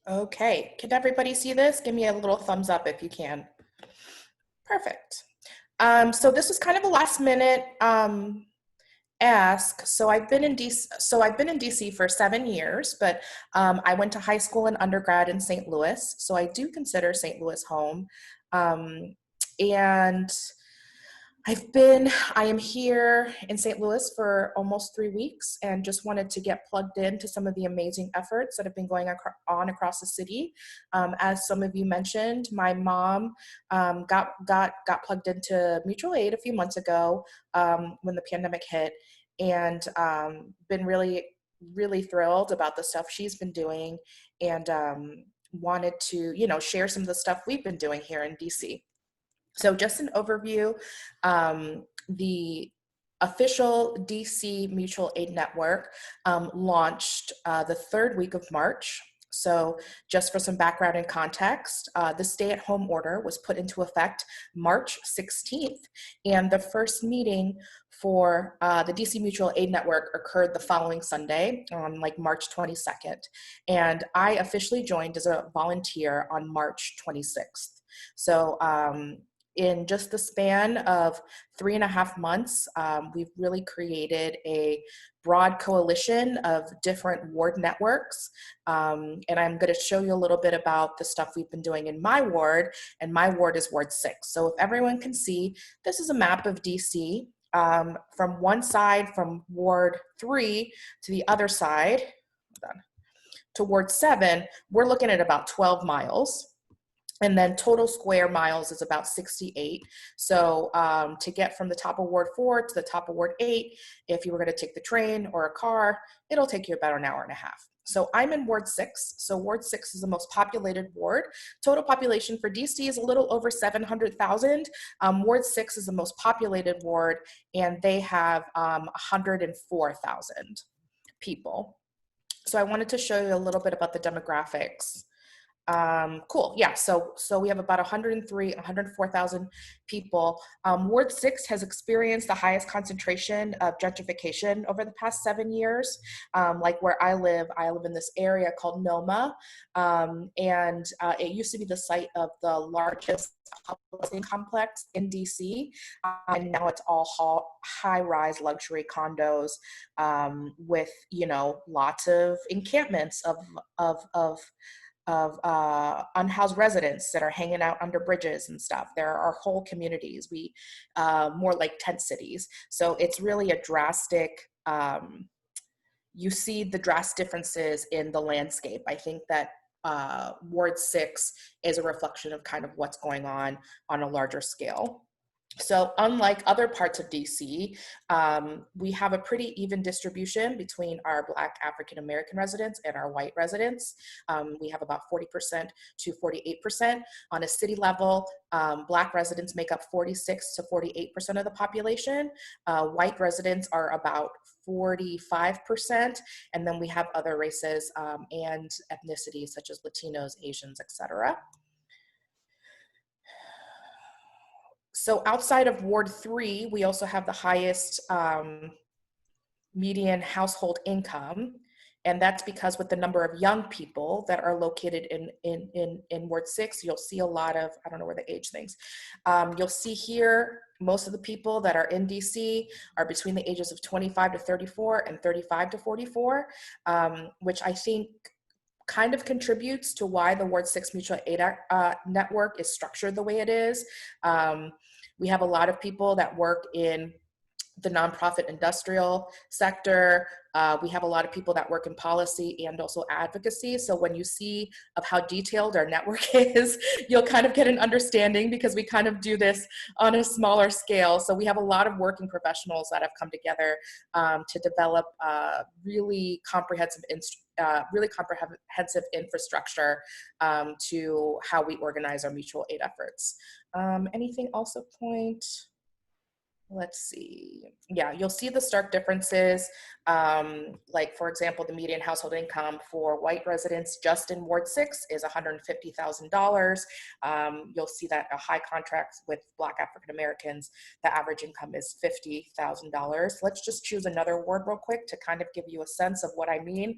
Okay, can everybody see this? Give me a little thumbs up if you can. Perfect. So this was kind of a last minute ask. So I've been in DC for 7 years, but I went to high school and undergrad in St. Louis. So I do consider St. Louis home. And I am here in St. Louis for almost 3 weeks and just wanted to get plugged into some of the amazing efforts that have been going on across the city. As some of you mentioned, my mom got plugged into mutual aid a few months ago when the pandemic hit, and been really thrilled about the stuff she's been doing, and wanted to share some of the stuff we've been doing here in DC. So just an overview, the official DC Mutual Aid Network launched the third week of March. So just for some background and context, the stay-at-home order was put into effect March 16th, and the first meeting for the DC Mutual Aid Network occurred the following Sunday on March 22nd, and I officially joined as a volunteer on March 26th. So in just the span of 3.5 months, we've really created a broad coalition of different ward networks. And I'm going to show you a little bit about the stuff we've been doing in my ward, and my ward is Ward 6. So if everyone can see, this is a map of DC. From one side, from Ward 3 to the other side, to Ward 7, we're looking at about 12 miles. And then total square miles is about 68. So to get from the top of Ward 4 to the top of Ward 8, if you were going to take the train or a car, it'll take you about an hour and a half. So I'm in Ward 6. So Ward 6 is the most populated ward. Total population for DC is a little over 700,000. Ward 6 is the most populated ward, and they have 104,000 people. So I wanted to show you a little bit about the demographics. Cool. Yeah. So we have about 104,000 people. Ward 6 has experienced the highest concentration of gentrification over the past 7 years. Like where I live in this area called Noma. And it used to be the site of the largest housing complex in DC. And now it's all high-rise luxury condos with, lots of encampments of unhoused residents that are hanging out under bridges and stuff. There are whole communities, more like tent cities. So it's really a drastic, you see the drastic differences in the landscape. I think that Ward 6 is a reflection of kind of what's going on a larger scale. So unlike other parts of DC, we have a pretty even distribution between our Black African-American residents and our white residents. We have about 40% to 48%. On a city level, Black residents make up 46 to 48% of the population. White residents are about 45%, and then we have other races and ethnicities such as Latinos, Asians, etc. So outside of Ward 3, we also have the highest median household income. And that's because with the number of young people that are located in Ward 6, you'll see a lot of, I don't know where the age things, you'll see here, most of the people that are in DC are between the ages of 25 to 34 and 35 to 44, which I think kind of contributes to why the Ward 6 Mutual Aid Network is structured the way it is. We have a lot of people that work in the nonprofit industrial sector. We have a lot of people that work in policy and also advocacy. So when you see of how detailed our network is, you'll kind of get an understanding, because we kind of do this on a smaller scale. So we have a lot of working professionals that have come together to develop really comprehensive infrastructure to how we organize our mutual aid efforts. Anything else of point? Let's see. Yeah, you'll see the stark differences. Like, for example, the median household income for white residents just in Ward 6 is $150,000. You'll see that a high contract with Black African Americans, the average income is $50,000. Let's just choose another ward real quick to kind of give you a sense of what I mean.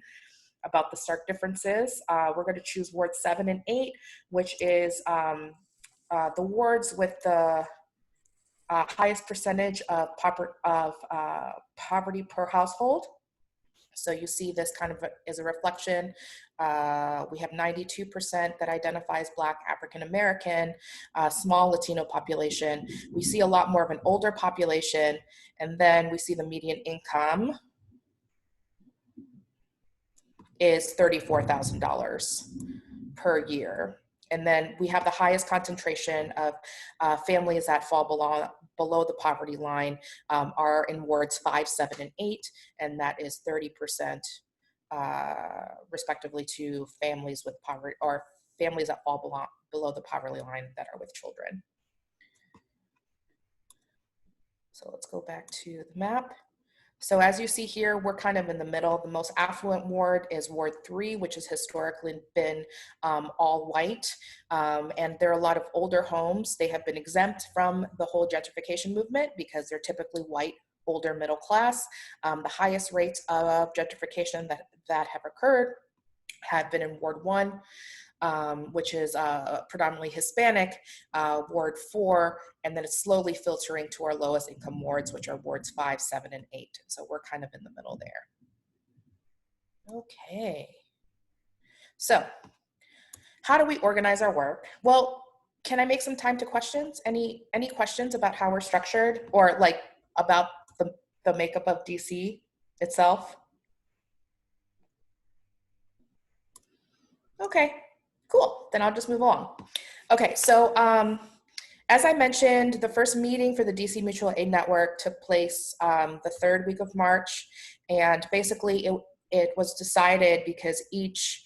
about the stark differences. We're going to choose Ward 7 and 8, which is the wards with the highest percentage of poverty per household. So you see this kind of is a reflection. We have 92% that identifies Black, African American, small Latino population. We see a lot more of an older population, and then we see the median income is $34,000 per year. And then we have the highest concentration of families that fall below the poverty line are in wards 5, 7, and 8, and that is 30% respectively to families with poverty or families that fall below the poverty line that are with children. So let's go back to the map. So as you see here, we're kind of in the middle. The most affluent ward is Ward 3, which has historically been all white. And there are a lot of older homes. They have been exempt from the whole gentrification movement because they're typically white, older, middle class. The highest rates of gentrification that have occurred have been in Ward 1. Which is predominantly Hispanic, Ward 4, and then it's slowly filtering to our lowest income wards, which are Wards 5, 7, and 8. So we're kind of in the middle there. Okay. So how do we organize our work? Well, can I make some time to questions? Any questions about how we're structured or like about the makeup of DC itself? Okay. Cool, then I'll just move along. Okay, so as I mentioned, the first meeting for the DC Mutual Aid Network took place the third week of March, and basically it was decided because each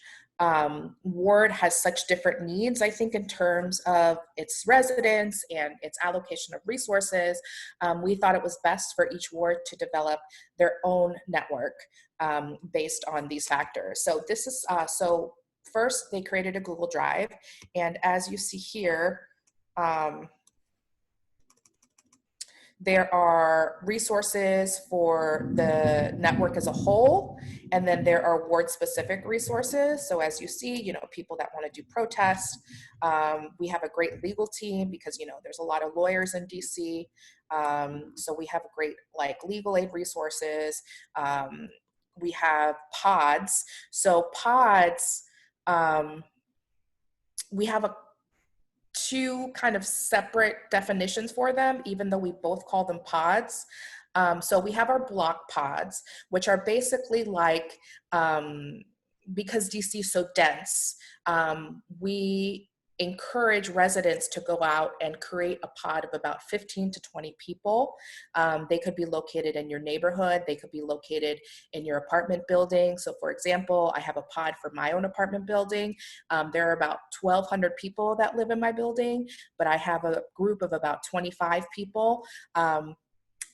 ward has such different needs, I think, in terms of its residents and its allocation of resources. We thought it was best for each ward to develop their own network based on these factors. So this is, first, they created a Google Drive, and as you see here, there are resources for the network as a whole, and then there are ward-specific resources. So as you see, people that want to do protests. We have a great legal team because, there's a lot of lawyers in DC. So we have great legal aid resources. We have pods. So pods, we have two kind of separate definitions for them, even though we both call them pods. So we have our block pods, which are basically because DC is so dense, we encourage residents to go out and create a pod of about 15 to 20 people. They could be located in your neighborhood. They could be located in your apartment building. So for example, I have a pod for my own apartment building. There are about 1,200 people that live in my building, but I have a group of about 25 people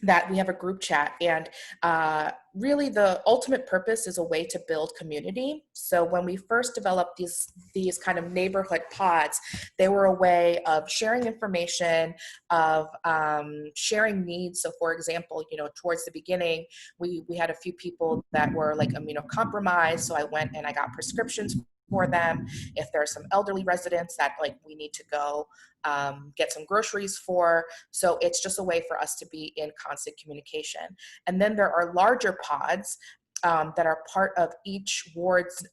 that we have a group chat, and really the ultimate purpose is a way to build community. So when we first developed these kind of neighborhood pods, they were a way of sharing information, of sharing needs. So for example, towards the beginning, we had a few people that were immunocompromised, so I went and I got prescriptions for them. If there are some elderly residents that we need to go get some groceries for. So it's just a way for us to be in constant communication. And then there are larger pods that are part of each ward's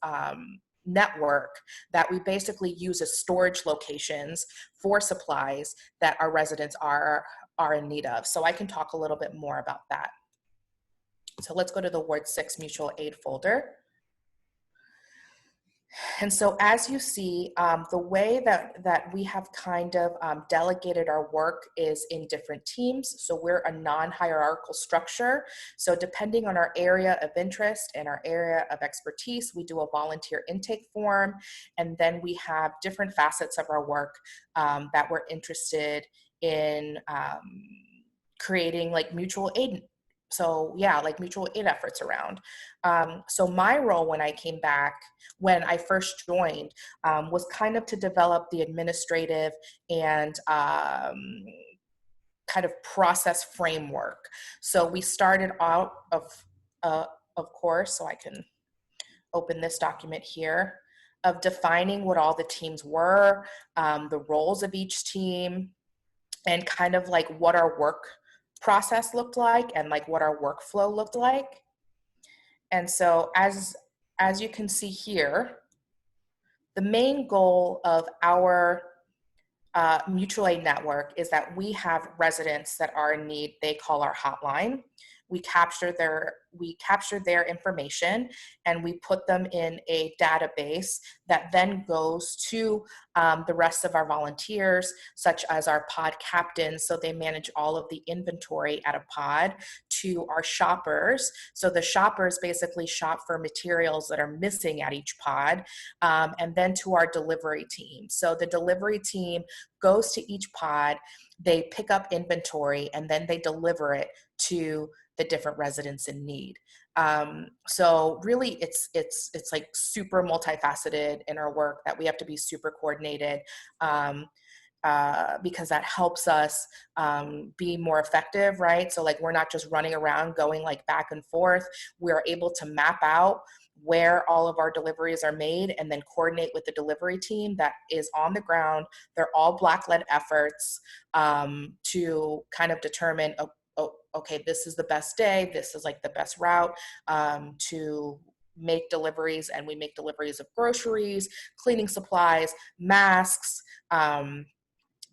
network that we basically use as storage locations for supplies that our residents are in need of. So I can talk a little bit more about that. So let's go to the Ward 6 Mutual Aid folder. And so as you see, the way that we have kind of delegated our work is in different teams. So we're a non-hierarchical structure. So depending on our area of interest and our area of expertise, we do a volunteer intake form. And then we have different facets of our work that we're interested in creating mutual aid. So yeah, mutual aid efforts around. So my role when I first joined, was kind of to develop the administrative and kind of process framework. So we started out of course, so I can open this document here, of defining what all the teams were, the roles of each team, and kind of like what our work process looked like and like what our workflow looked like. And so as you can see here, the main goal of our mutual aid network is that we have residents that are in need. They call our hotline. We capture their information and we put them in a database that then goes to the rest of our volunteers, such as our pod captains. So they manage all of the inventory at a pod, to our shoppers. So the shoppers basically shop for materials that are missing at each pod, and then to our delivery team. So the delivery team goes to each pod, they pick up inventory, and then they deliver it to the different residents in need. So really it's like super multifaceted in our work, that we have to be super coordinated, because that helps us be more effective, right? So like we're not just running around going like back and forth. We're able to map out where all of our deliveries are made and then coordinate with the delivery team that is on the ground. They're all Black-led efforts, to kind of determine, okay, this is the best day, this is like the best route to make deliveries. And we make deliveries of groceries, cleaning supplies, masks,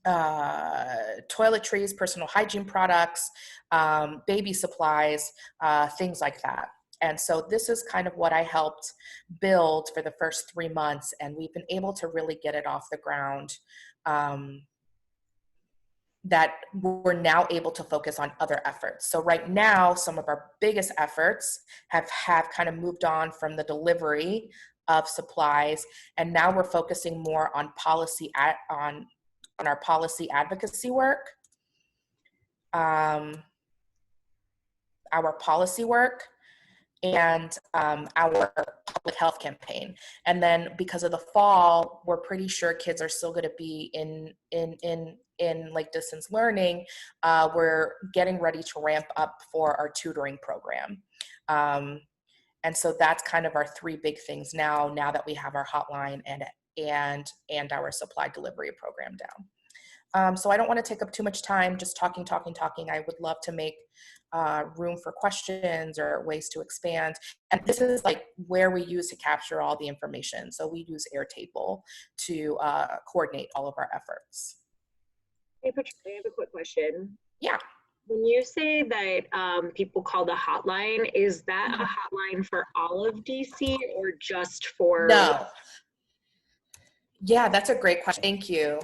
toiletries, personal hygiene products, baby supplies, things like that. And so this is kind of what I helped build for the first 3 months, and we've been able to really get it off the ground, that we're now able to focus on other efforts. So right now, some of our biggest efforts have kind of moved on from the delivery of supplies, and now we're focusing more on on our policy advocacy work, our policy work, and our public health campaign. And then because of the fall, we're pretty sure kids are still going to be in like distance learning. We're getting ready to ramp up for our tutoring program. And so that's kind of our 3 big things now that we have our hotline and our supply delivery program down. So I don't want to take up too much time just talking. I would love to make room for questions or ways to expand. And this is like where we use to capture all the information. So we use Airtable to coordinate all of our efforts. Hey, Patrilie, I have a quick question. Yeah. When you say that people call the hotline, is that a hotline for all of DC or just for? No. Yeah, that's a great question. Thank you.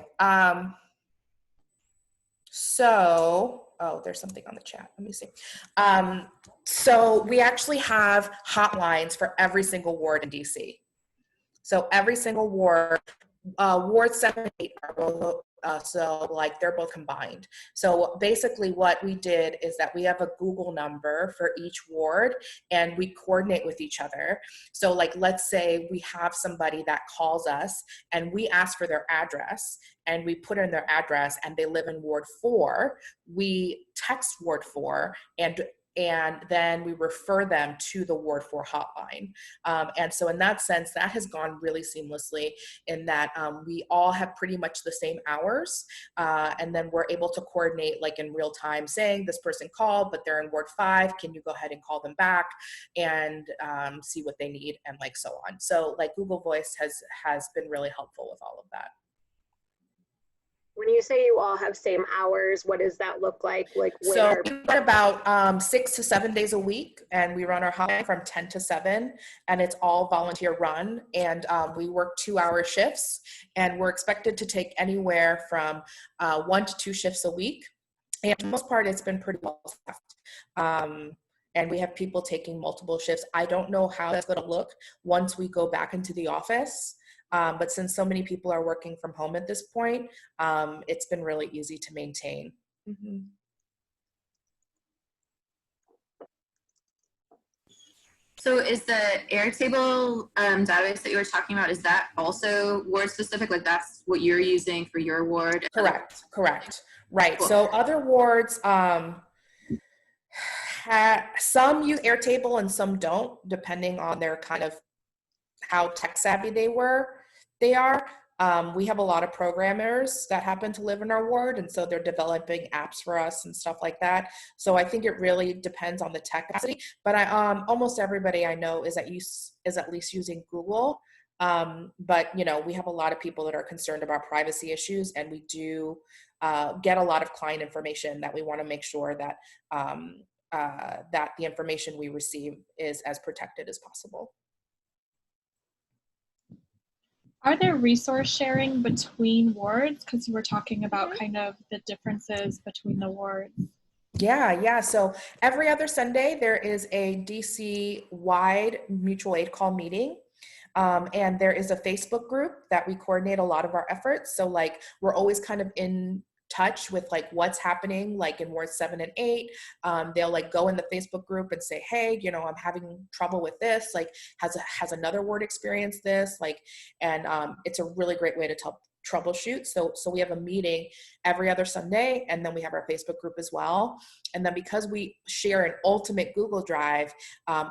So, there's something on the chat. Let me see. So we actually have hotlines for every single ward in DC. So every single ward, Ward 7 and 8 are both, so like they're both combined. So basically what we did is that we have a Google number for each ward and we coordinate with each other. So like, let's say we have somebody that calls us and we ask for their address and we put in their address and they live in Ward 4, we text Ward 4 and then we refer them to the Ward 4 hotline. And so in that sense, that has gone really seamlessly in that we all have pretty much the same hours. And then we're able to coordinate like in real time saying this person called, but they're in Ward 5. Can you go ahead and call them back and see what they need and like so on. So like Google Voice has been really helpful with all of that. When you say you all have same hours, what does that look like? Like so we run about 6 to 7 days a week, and we run our hotline from 10 to 7, and it's all volunteer run. And we work 2-hour shifts, and we're expected to take anywhere from 1 to 2 shifts a week. And for the most part, it's been pretty well staffed. And we have people taking multiple shifts. I don't know how that's going to look once we go back into the office. But since so many people are working from home at this point, it's been really easy to maintain. Mm-hmm. So is the Airtable database that you were talking about, is that also ward specific? Like that's what you're using for your ward? Correct. Right. Cool. So other wards, some use Airtable and some don't, depending on their kind of how tech savvy they are. We have a lot of programmers that happen to live in our ward, and so they're developing apps for us and stuff like that. So I think it really depends on the tech capacity. But almost everybody I know is at least using Google. But we have a lot of people that are concerned about privacy issues, and we do get a lot of client information that we want to make sure that that the information we receive is as protected as possible. Are there resource sharing between wards? Because you were talking about kind of the differences between the wards. Yeah. So every other Sunday, there is a DC-wide mutual aid call meeting. And there is a Facebook group that we coordinate a lot of our efforts. So like, we're always kind of in touch with like what's happening like in Ward 7 and 8. They'll like go in the Facebook group and say, hey, I'm having trouble with this, like has another ward experienced this, like, and it's a really great way to troubleshoot. So we have a meeting every other Sunday, and then we have our Facebook group as well. And then because we share an ultimate Google Drive,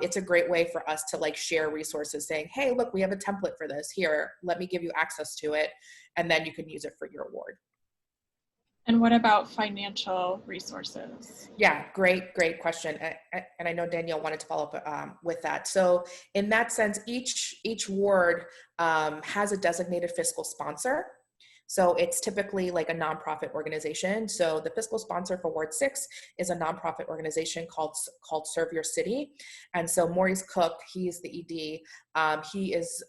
it's a great way for us to like share resources saying, hey, look, we have a template for this here, let me give you access to it, and then you can use it for your ward. And what about financial resources? Yeah, great question. And I know Danielle wanted to follow up with that. So in that sense, each ward has a designated fiscal sponsor. So it's typically like a nonprofit organization. So the fiscal sponsor for Ward 6 is a nonprofit organization called Serve Your City. And so Maurice Cook, he's the ED. He is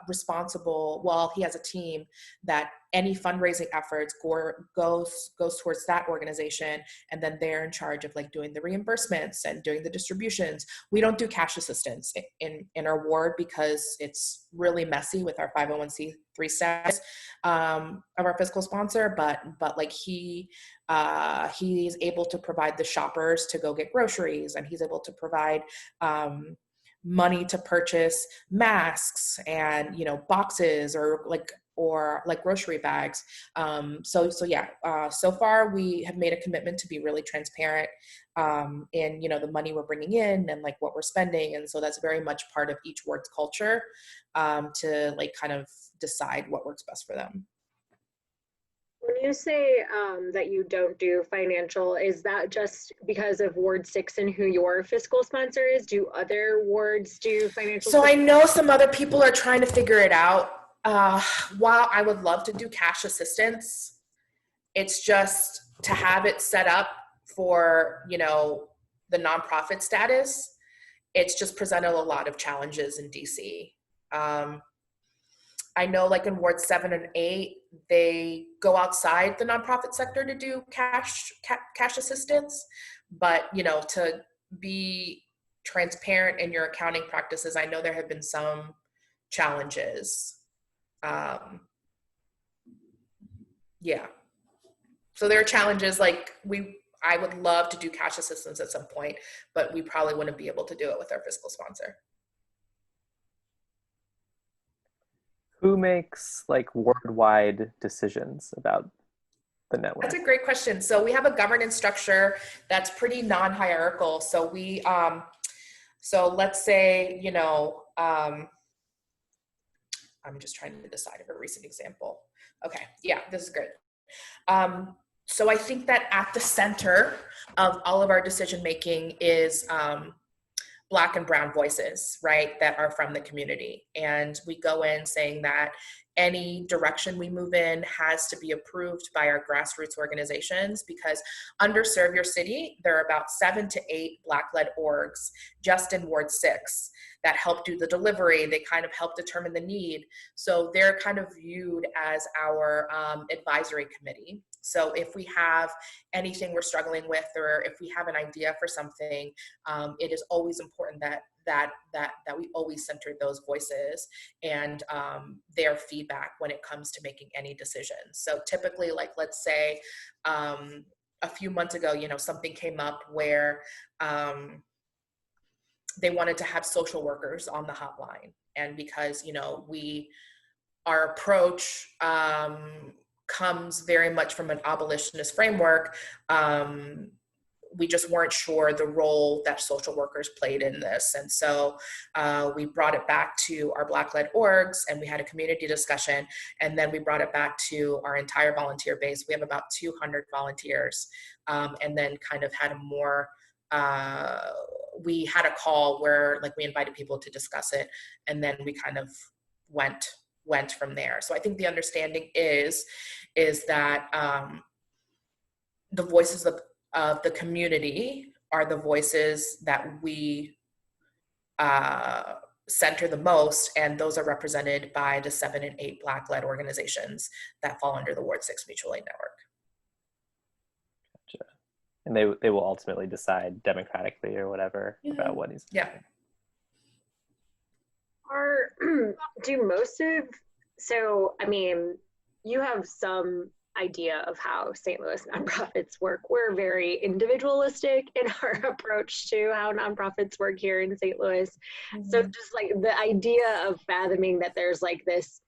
responsible. Well, he has a team that any fundraising efforts goes towards that organization, and then they're in charge of like doing the reimbursements and doing the distributions. We don't do cash assistance in our ward because it's really messy with our 501c3 status of our fiscal sponsor, but like he's able to provide the shoppers to go get groceries, and he's able to provide money to purchase masks and boxes or grocery bags. So far we have made a commitment to be really transparent in the money we're bringing in and like what we're spending, and so that's very much part of each ward's culture to like kind of decide what works best for them. When you say that you don't do financial, is that just because of Ward 6 and who your fiscal sponsor is? Do other wards do financial? So I know some other people are trying to figure it out. While I would love to do cash assistance, it's just to have it set up for, the nonprofit status. It's just presented a lot of challenges in DC. I know like in Ward 7 and 8, they go outside the nonprofit sector to do cash assistance, but to be transparent in your accounting practices, I know there have been some challenges. Yeah. So there are challenges like I would love to do cash assistance at some point, but we probably wouldn't be able to do it with our fiscal sponsor. Who makes like ward-wide decisions about the network? That's a great question. So we have a governance structure that's pretty non-hierarchical. So we, so let's say, I'm just trying to decide of a recent example. Okay, yeah, this is great. So I think that at the center of all of our decision-making is Black and brown voices, right, that are from the community. And we go in saying that any direction we move in has to be approved by our grassroots organizations, because under Serve Your City, there are about 7 to 8 Black-led orgs just in Ward 6 that help do the delivery. They kind of help determine the need. So they're kind of viewed as our advisory committee. So if we have anything we're struggling with, or if we have an idea for something, it is always important that we always center those voices and their feedback when it comes to making any decisions. So typically, like let's say a few months ago, something came up where they wanted to have social workers on the hotline, and because our approach comes very much from an abolitionist framework, we just weren't sure the role that social workers played in this. And so we brought it back to our Black-led orgs, and we had a community discussion, and then we brought it back to our entire volunteer base. We have about 200 volunteers, and then kind of had a more, we had a call where like we invited people to discuss it, and then we kind of went from there. So I think the understanding is that the voices of the community are the voices that we center the most, and those are represented by the 7 and 8 Black-led organizations that fall under the Ward 6 Mutual Aid Network. Gotcha. And they will ultimately decide democratically or whatever about what needs to happen. So I mean, you have some idea of how St. Louis nonprofits work. We're very individualistic in our approach to how nonprofits work here in St. Louis. So just like the idea of fathoming that there's like this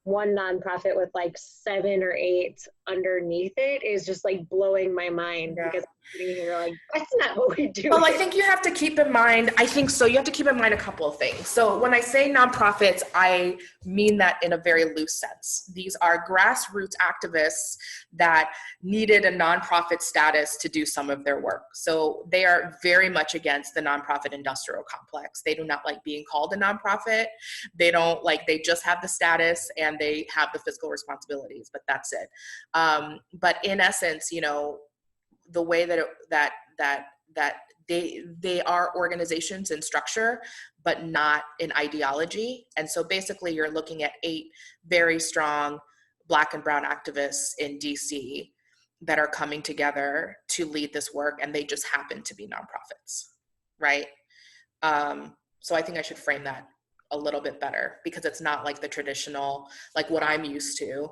one nonprofit with like 7 or 8 underneath it is just like blowing my mind, because I'm sitting here like, that's not what we do. Well, I think you have to keep in mind, you have to keep in mind a couple of things. So when I say nonprofits, I mean that in a very loose sense. These are grassroots activists that needed a nonprofit status to do some of their work. So they are very much against the nonprofit industrial complex. They do not like being called a nonprofit. They don't like, they just have the status and they have the fiscal responsibilities, but that's it. But in essence, you know, the way that they are organizations in structure, but not in ideology. And so basically you're looking at 8 very strong Black and brown activists in DC that are coming together to lead this work, and they just happen to be nonprofits, right? So I think I should frame that a little bit better, because it's not like the traditional, like what I'm used to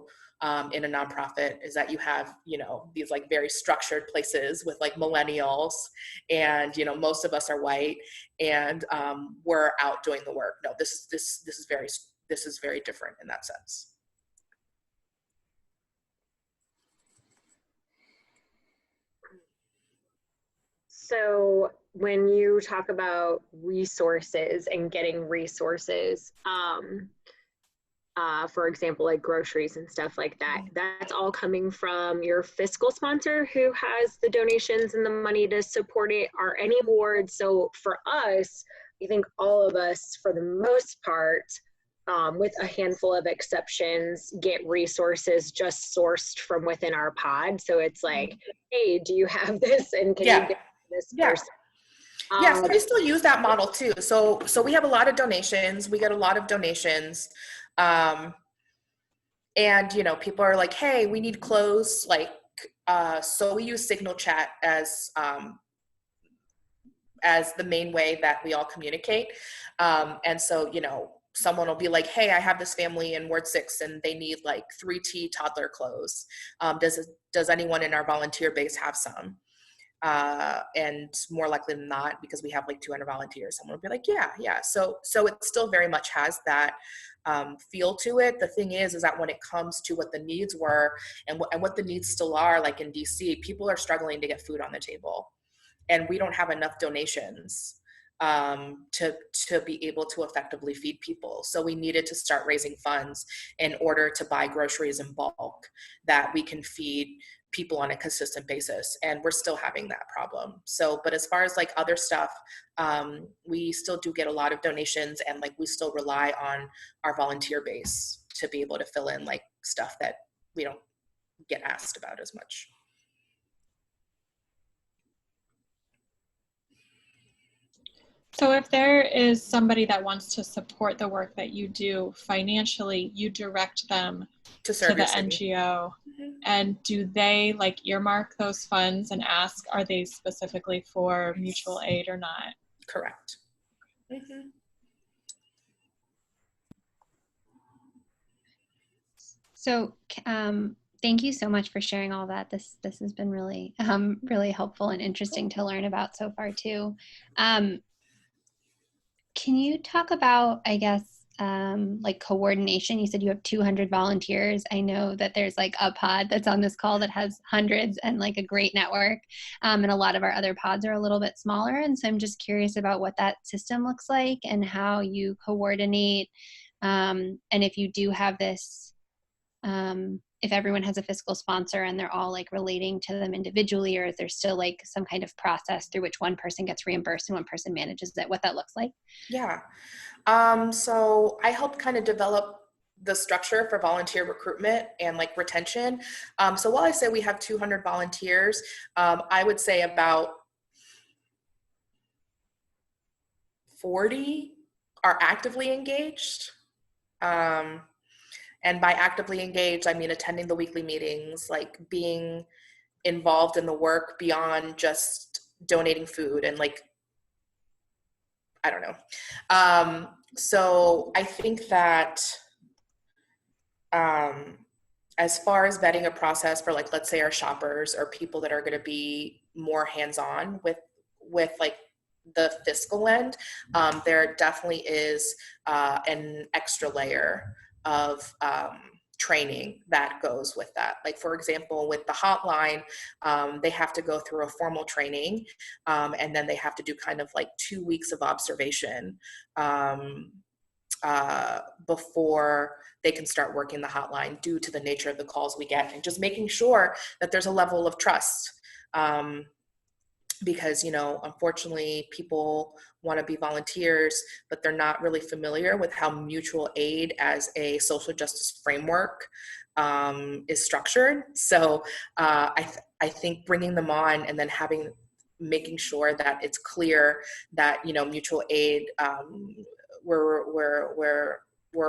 in a nonprofit is that you have, you know, these like very structured places with like millennials, and, you know, most of us are white, and we're out doing the work. No, this is very different in that sense. So when you talk about resources and getting resources, for example, like groceries and stuff like that, that's all coming from your fiscal sponsor who has the donations and the money to support it. Are any wards, so for us, I think all of us, for the most part, with a handful of exceptions, get resources just sourced from within our pod. So it's like, hey, do you have this? And can you get this person? Yes, we still use that model too. So we have a lot of donations. We get a lot of donations. And, you know, people are like, hey, we need clothes. Like, so we use Signal Chat as the main way that we all communicate. And so, you know, someone will be like, hey, I have this family in Ward 6 and they need like 3T toddler clothes. Does anyone in our volunteer base have some? And more likely than not, because we have like 200 volunteers, someone will be like, yeah. So it still very much has that feel to it. The thing is that when it comes to what the needs were and what the needs still are, like in DC, people are struggling to get food on the table, and we don't have enough donations to be able to effectively feed people. So we needed to start raising funds in order to buy groceries in bulk that we can feed people on a consistent basis, and we're still having that problem. So, but as far as like other stuff, we still do get a lot of donations, and like we still rely on our volunteer base to be able to fill in like stuff that we don't get asked about as much. So if there is somebody that wants to support the work that you do financially, you direct them to the NGO. And do they like earmark those funds and ask, are they specifically for mutual aid or not? Correct. So thank you so much for sharing all that. This has been really really helpful and interesting to learn about so far too. Can you talk about, I guess, like coordination? You said you have 200 volunteers. I know that there's like a pod that's on this call that has hundreds and like a great network. And a lot of our other pods are a little bit smaller. And so I'm just curious about what that system looks like and how you coordinate. And if you do have this, if everyone has a fiscal sponsor and they're all like relating to them individually, or is there still like some kind of process through which one person gets reimbursed and one person manages it, what that looks like? Yeah. So I helped kind of develop the structure for volunteer recruitment and like retention. So while I say we have 200 volunteers, I would say about 40 are actively engaged. And by actively engaged, I mean attending the weekly meetings, like being involved in the work beyond just donating food and like, I don't know. So I think that as far as vetting a process for like, let's say our shoppers or people that are going to be more hands-on with like the fiscal end, there definitely is an extra layer of training that goes with that. Like, for example, with the hotline, they have to go through a formal training, and then they have to do kind of like 2 weeks of observation before they can start working the hotline, due to the nature of the calls we get, and just making sure that there's a level of trust. Because, you know, unfortunately, people want to be volunteers, but they're not really familiar with how mutual aid as a social justice framework is structured. So I think bringing them on and then making sure that it's clear that, you know, mutual aid, we're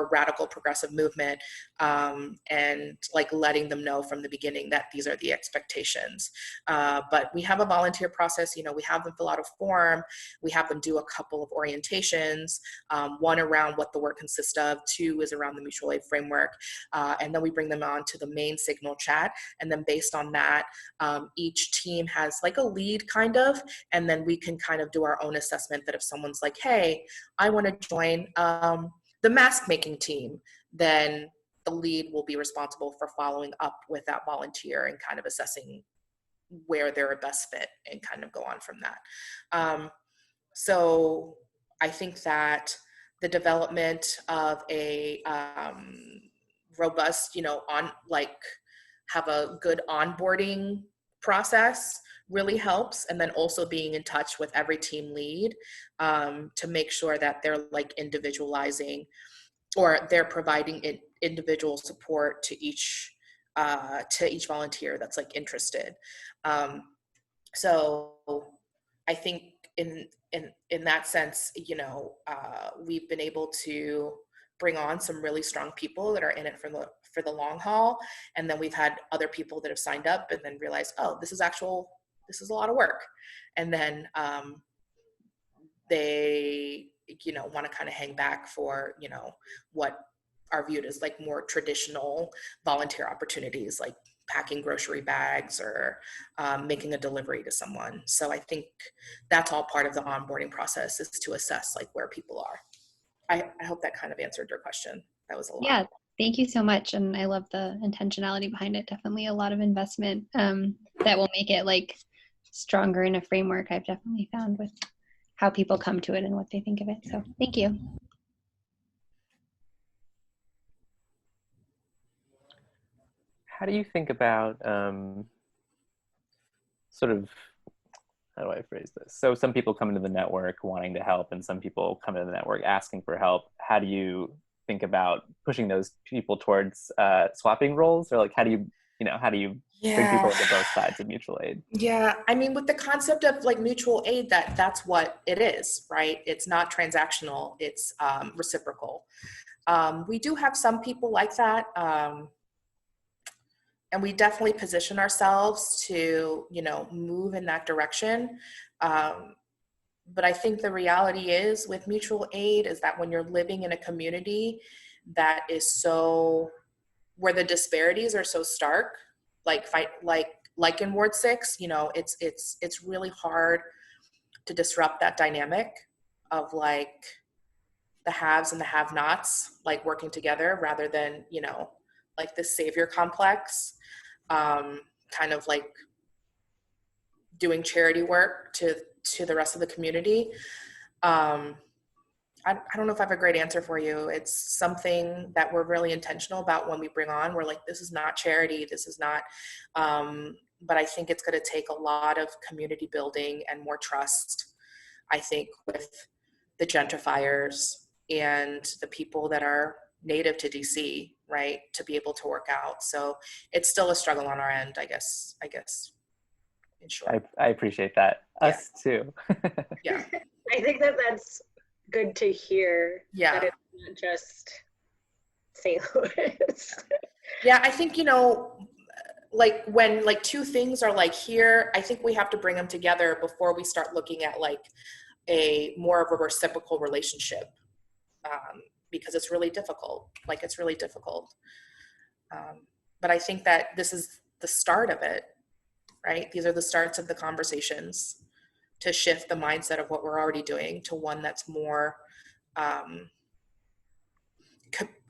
a radical progressive movement, and like letting them know from the beginning that these are the expectations. But we have a volunteer process. You know, we have them fill out a form, we have them do a couple of orientations, one around what the work consists of, two is around the mutual aid framework, and then we bring them on to the main Signal chat, and then based on that, each team has like a lead kind of, and then we can kind of do our own assessment that if someone's like, hey, I want to join the mask making team, then the lead will be responsible for following up with that volunteer and kind of assessing where they're a best fit and kind of go on from that. So I think that the development of a robust, you know, have a good onboarding process really helps. And then also being in touch with every team lead to make sure that they're like individualizing, or they're providing individual support to each volunteer that's like interested. So I think in that sense, you know, we've been able to bring on some really strong people that are in it for the long haul. And then we've had other people that have signed up and then realized, oh, this is a lot of work. And then they, you know, want to kind of hang back for, you know, what are viewed as like more traditional volunteer opportunities, like packing grocery bags or making a delivery to someone. So I think that's all part of the onboarding process, is to assess like where people are. I hope that kind of answered your question. That was a lot. Yeah, thank you so much. And I love the intentionality behind it. Definitely a lot of investment that will make it like stronger in a framework, I've definitely found, with how people come to it and what they think of it. So thank you. How do you think about sort of, how do I phrase this? So some people come into the network wanting to help, and some people come into the network asking for help. How do you think about pushing those people towards swapping roles, or like how do you bring people into both sides of mutual aid? Yeah, I mean, with the concept of like mutual aid, that's what it is, right? It's not transactional, it's reciprocal. We do have some people like that, and we definitely position ourselves to, you know, move in that direction. But I think the reality is with mutual aid is that when you're living in a community that is where the disparities are so stark, like in Ward 6, you know, it's really hard to disrupt that dynamic of like the haves and the have-nots, like working together rather than, you know, like this savior complex, kind of like doing charity work to the rest of the community. I don't know if I have a great answer for you. It's something that we're really intentional about when we bring on. We're like, this is not charity. This is not, but I think it's going to take a lot of community building and more trust, I think, with the gentrifiers and the people that are native to DC, right, to be able to work out. So it's still a struggle on our end, I guess, in short. I appreciate that. Us too. Yeah. I think that's good to hear. Yeah. That it's not just St. Louis. Yeah, I think, you know, like when like two things are like here, I think we have to bring them together before we start looking at like a more of a reciprocal relationship, because it's really difficult. Like it's really difficult. But I think that this is the start of it, right? These are the starts of the conversations to shift the mindset of what we're already doing to one that's more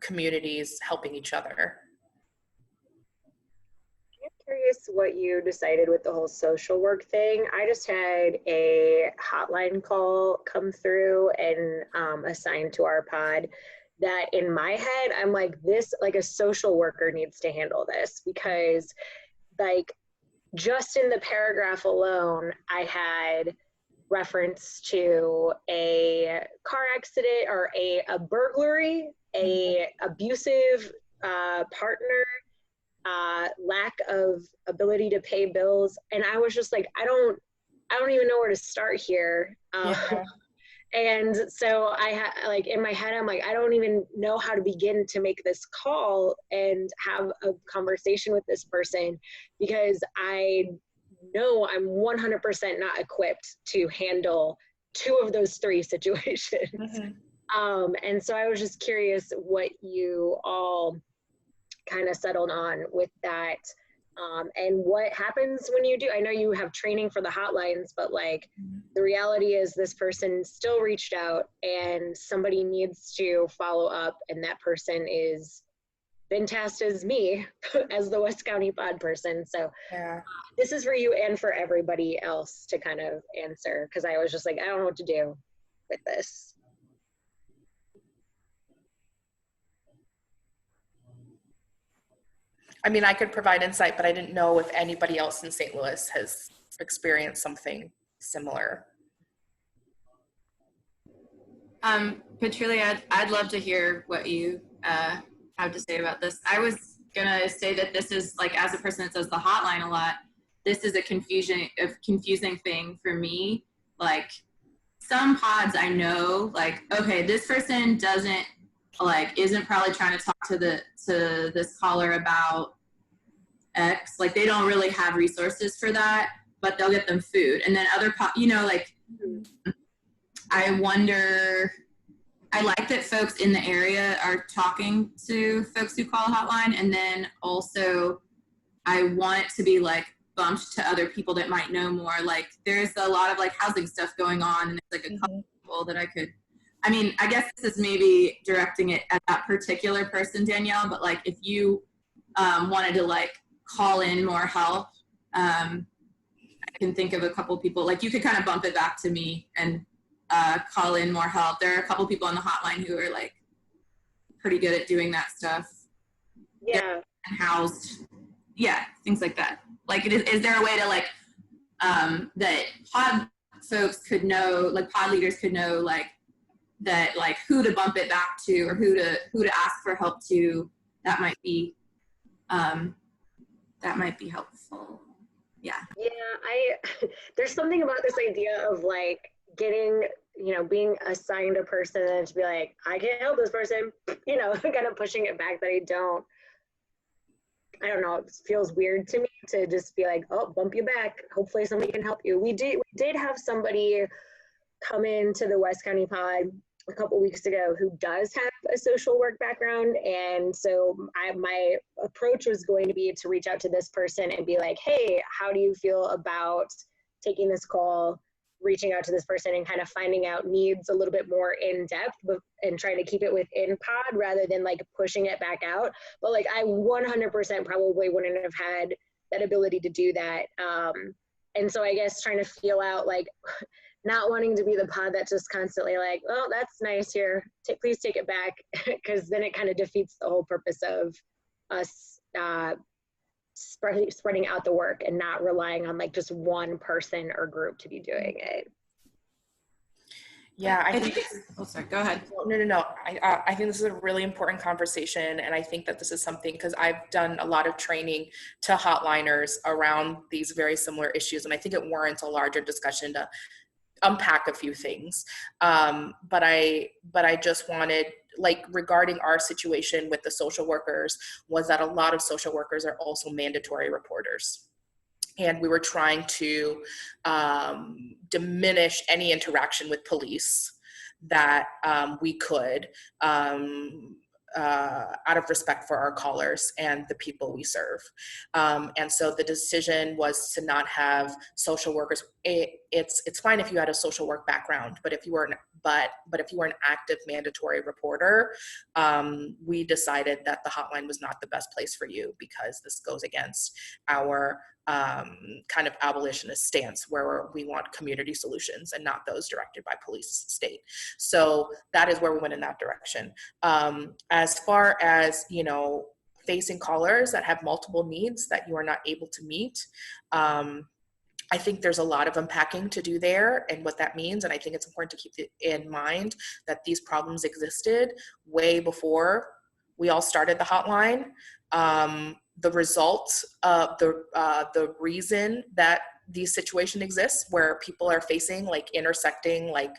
communities helping each other. I'm curious what you decided with the whole social work thing. I just had a hotline call come through and assigned to our pod that in my head, I'm like, this, like a social worker needs to handle this, because like just in the paragraph alone, I had reference to a car accident or a burglary, a abusive partner, lack of ability to pay bills. And I was just like, I don't even know where to start here. And so like in my head, I'm like, I don't even know how to begin to make this call and have a conversation with this person, because I know I'm 100% not equipped to handle two of those three situations. Mm-hmm. And so I was just curious what you all kind of settled on with that. And what happens when you do, I know you have training for the hotlines, but like the reality is this person still reached out and somebody needs to follow up, and that person is been tasked as me as the West County pod person. So this is for you and for everybody else to kind of answer, because I was just like, I don't know what to do with this. I mean, I could provide insight, but I didn't know if anybody else in St. Louis has experienced something similar. Patrilie, I'd love to hear what you have to say about this. I was gonna say that this is like, as a person that does the hotline a lot, this is a confusing thing for me. Like some pods I know, like, okay, this person doesn't isn't probably trying to talk to this caller about X. Like they don't really have resources for that, but they'll get them food. And then other I wonder, I like that folks in the area are talking to folks who call a hotline, and then also I want it to be like bumped to other people that might know more. Like there's a lot of like housing stuff going on, and there's like a couple people that I mean, I guess this is maybe directing it at that particular person, Danielle, but like if you wanted to like call in more help, I can think of a couple people, like you could kind of bump it back to me and call in more help. There are a couple people on the hotline who are like pretty good at doing that stuff. Yeah. And housed. Yeah, things like that. Like is there a way to like that pod folks could know, like pod leaders could know like that, like who to bump it back to or who to ask for help to? That might be helpful. Yeah. There's something about this idea of like getting, being assigned a person and to be like, I can't help this person, kind of pushing it back that I don't know, it feels weird to me to just be like, oh, bump you back. Hopefully somebody can help you. We did have somebody come into the West County pod a couple weeks ago who does have a social work background, and so my approach was going to be to reach out to this person and be like, hey, how do you feel about taking this call? reaching out to this person and kind of finding out needs a little bit more in depth and trying to keep it within pod rather than like pushing it back out. But like I 100% probably wouldn't have had that ability to do that. And so I guess trying to feel out like not wanting to be the pod that's just constantly like, oh, that's nice here, please take it back, because then it kind of defeats the whole purpose of us spreading out the work and not relying on like just one person or group to be doing it. Yeah, I think oh, sorry, go ahead. No. I think this is a really important conversation, and I think that this is something, because I've done a lot of training to hotliners around these very similar issues, and I think it warrants a larger discussion to unpack a few things. But I just wanted, like, regarding our situation with the social workers, was that a lot of social workers are also mandatory reporters. And we were trying to diminish any interaction with police that we could, out of respect for our callers and the people we serve. And so the decision was to not have social workers. It's fine if you had a social work background, but if you were if you were an active mandatory reporter, we decided that the hotline was not the best place for you, because this goes against our kind of abolitionist stance, where we want community solutions and not those directed by police state. So that is where we went in that direction. As far as, you know, facing callers that have multiple needs that you are not able to meet, I think there's a lot of unpacking to do there and what that means. And I think it's important to keep it in mind that these problems existed way before we all started the hotline. The results of the reason that these situations exist, where people are facing like intersecting like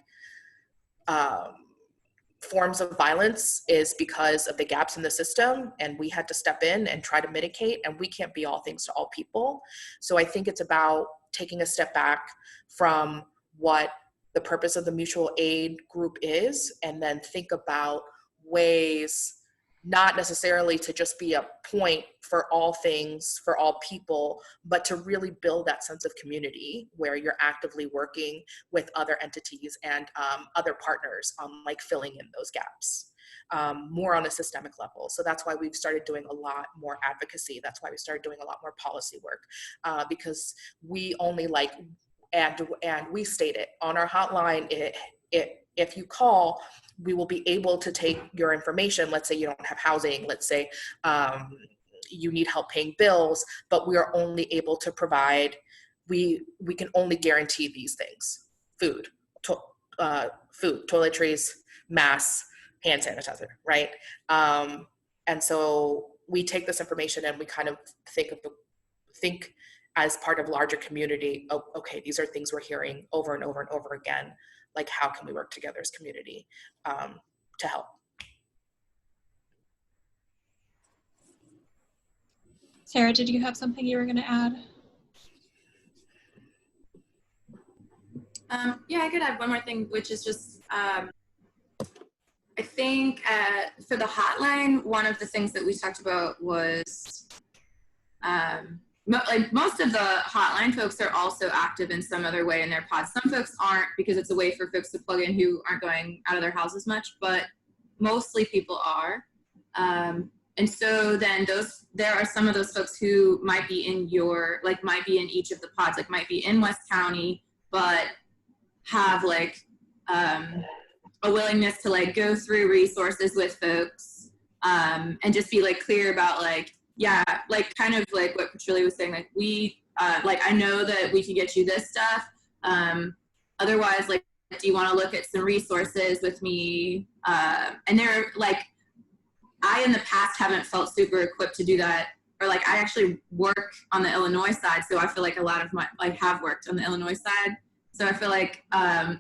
forms of violence, is because of the gaps in the system, and we had to step in and try to mitigate, and we can't be all things to all people. So I think it's about taking a step back from what the purpose of the mutual aid group is, and then think about ways not necessarily to just be a point for all things, for all people, but to really build that sense of community where you're actively working with other entities and other partners on like filling in those gaps, more on a systemic level. So that's why we've started doing a lot more advocacy. That's why we started doing a lot more policy work, because we only like, and we state it on our hotline, if you call, we will be able to take your information. Let's say you don't have housing. Let's say you need help paying bills, but we are only able to provide, we can only guarantee these things: food, toiletries, masks, hand sanitizer, right? And so we take this information and we kind of think as part of larger community, oh, okay, these are things we're hearing over and over and over again. Like, how can we work together as community to help? Sarah, did you have something you were going to add? Yeah, I could add one more thing, which is just, I think for the hotline, one of the things that we talked about was, like most of the hotline folks are also active in some other way in their pods. Some folks aren't, because it's a way for folks to plug in who aren't going out of their houses much, but mostly people are. And so then there are some of those folks who might be in might be in each of the pods, like might be in West County, but have like a willingness to like go through resources with folks, and just be like clear about like, yeah, like kind of like what Patrilie was saying, like we, like I know that we can get you this stuff. Otherwise, like, do you want to look at some resources with me? And they're like, I in the past haven't felt super equipped to do that. Or like I actually work on the Illinois side, so I feel like a lot of my, like have worked on the Illinois side. So I feel like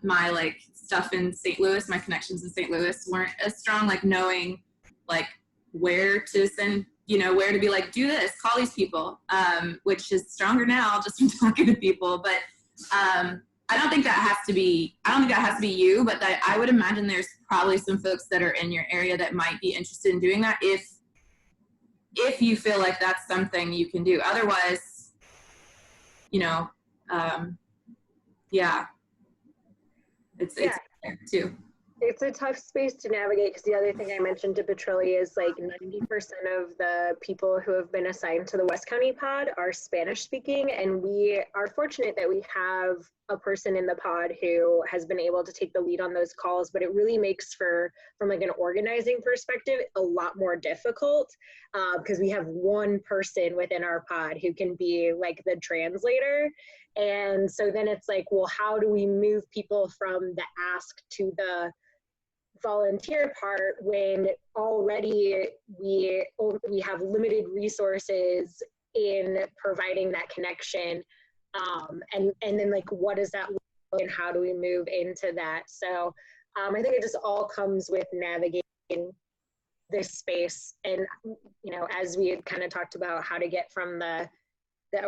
my like stuff in St. Louis, my connections in St. Louis weren't as strong, like knowing like where to send, you know, where to be like, do this, call these people, which is stronger now just from talking to people. But I don't think that has to be you, but that I would imagine there's probably some folks that are in your area that might be interested in doing that if you feel like that's something you can do. Otherwise, you know, yeah, It's there too. It's a tough space to navigate because the other thing I mentioned to Patrilie is like 90% of the people who have been assigned to the West County pod are Spanish speaking, and we are fortunate that we have a person in the pod who has been able to take the lead on those calls, but it really makes for, from like an organizing perspective, a lot more difficult because we have one person within our pod who can be like the translator. And so then it's like, well, how do we move people from the ask to the volunteer part when already we have limited resources in providing that connection, and then like what does that look like and how do we move into that? So I think it just all comes with navigating this space, and you know, as we had kind of talked about how to get from the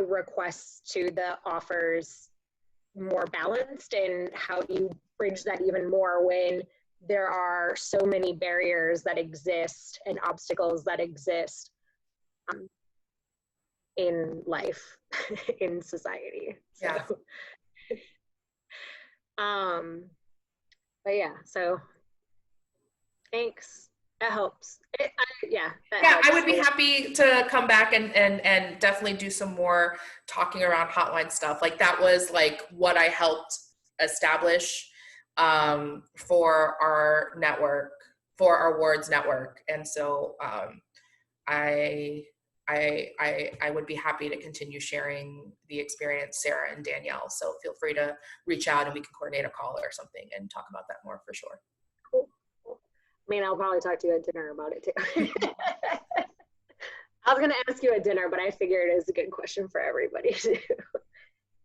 requests to the offers more balanced, and how do you bridge that even more when there are so many barriers that exist and obstacles that exist in life, in society. Yeah. So, but yeah, so thanks. That helps. I would be happy to come back and definitely do some more talking around hotline stuff. Like that was like what I helped establish for our network, for our wards network. And so I would be happy to continue sharing the experience, Sarah and Danielle. So feel free to reach out and we can coordinate a call or something and talk about that more for sure. Cool. I mean, I'll probably talk to you at dinner about it too. I was going to ask you at dinner, but I figured it was a good question for everybody too.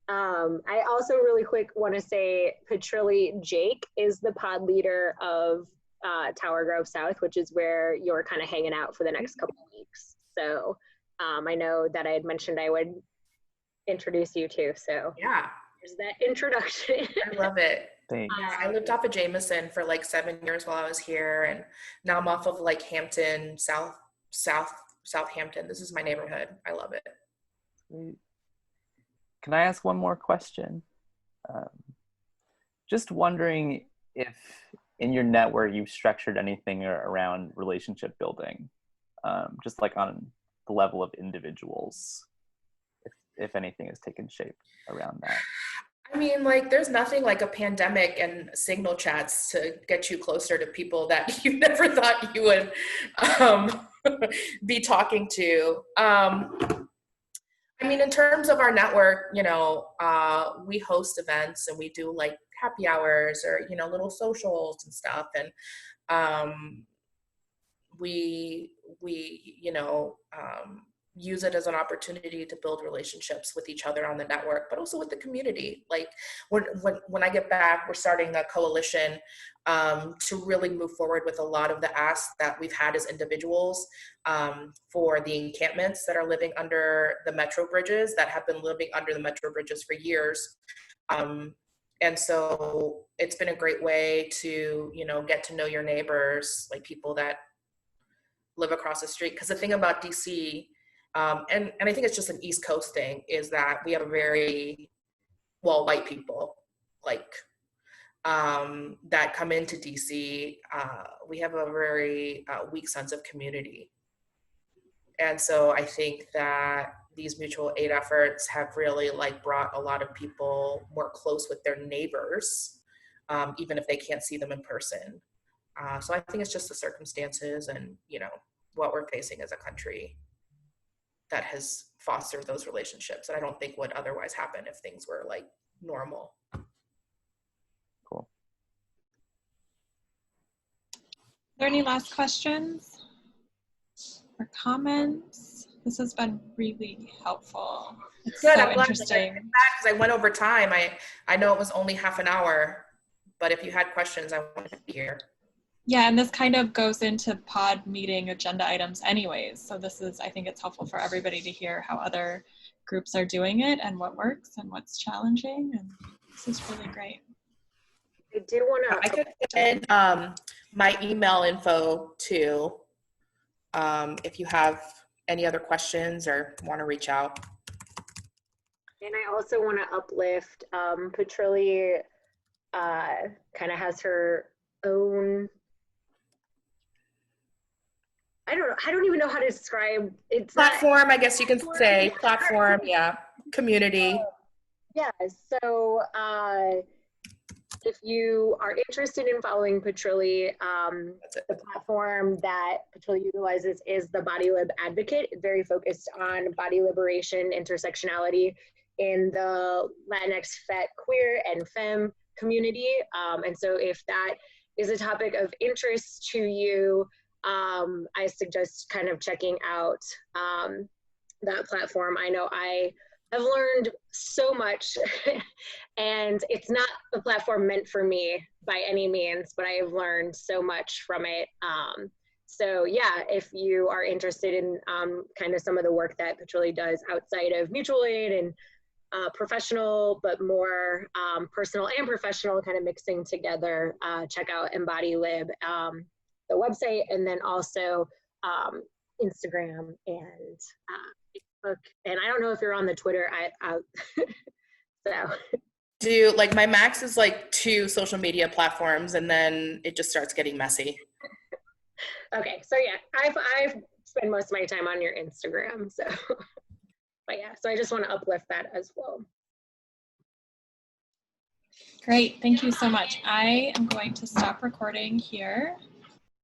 I also really quick want to say Patrilie, Jake is the pod leader of Tower Grove South, which is where you're kind of hanging out for the next couple of weeks. So I know that I had mentioned I would introduce you to. So yeah, there's that introduction. I love it. Thanks. I lived off of Jameson for like 7 years while I was here, and now I'm off of like Hampton, Southampton. This is my neighborhood. I love it. Can I ask one more question? Just wondering if in your network you've structured anything around relationship building, just like on the level of individuals, if anything has taken shape around that. I mean, like, there's nothing like a pandemic and signal chats to get you closer to people that you never thought you would be talking to. I mean, in terms of our network, you know, we host events and we do like happy hours or, you know, little socials and stuff. And we you know, use it as an opportunity to build relationships with each other on the network, but also with the community. Like when I get back, we're starting a coalition to really move forward with a lot of the asks that we've had as individuals for the encampments that are living under the metro bridges, that have been living under the metro bridges for years. And so it's been a great way to, you know, get to know your neighbors, like people that live across the street. Because the thing about DC, and I think it's just an East Coast thing, is that we have a very, well, white people, like, that come into DC, we have a very weak sense of community. And so I think that these mutual aid efforts have really like brought a lot of people more close with their neighbors, even if they can't see them in person. So I think it's just the circumstances and, you know, what we're facing as a country that has fostered those relationships that I don't think would otherwise happen if things were like normal. Cool. Are there any last questions or comments? This has been really helpful. It's good. So I'm glad interesting. because I went over time. I know it was only half an hour, but if you had questions, I wanted to be here. Yeah, and this kind of goes into pod meeting agenda items anyways. So this is, I think it's helpful for everybody to hear how other groups are doing it and what works and what's challenging. And this is really great. I do want to. I could put in my email info too, if you have any other questions or want to reach out. And I also want to uplift Patrilie kind of has her own, I don't even know how to describe it. Platform, I guess you can say. Platform, yeah. Community. Yeah, so if you are interested in following Patrilie, the platform that Patrilie utilizes is the Body Lib Advocate, very focused on body liberation, intersectionality in the Latinx, FET, queer, and femme community. And so if that is a topic of interest to you, I suggest kind of checking out that platform. I know I have learned so much and it's not a platform meant for me by any means, but I have learned so much from it. So yeah, if you are interested in kind of some of the work that Patrilie does outside of mutual aid and professional, but more personal and professional kind of mixing together, check out Embody Lib, the website, and then also Instagram and Facebook. And I don't know if you're on the Twitter. So like my max is like 2 social media platforms, and then it just starts getting messy. Okay, so yeah, I've spent most of my time on your Instagram, so but yeah, so I just want to uplift that as well. Great, thank you so much. I am going to stop recording here.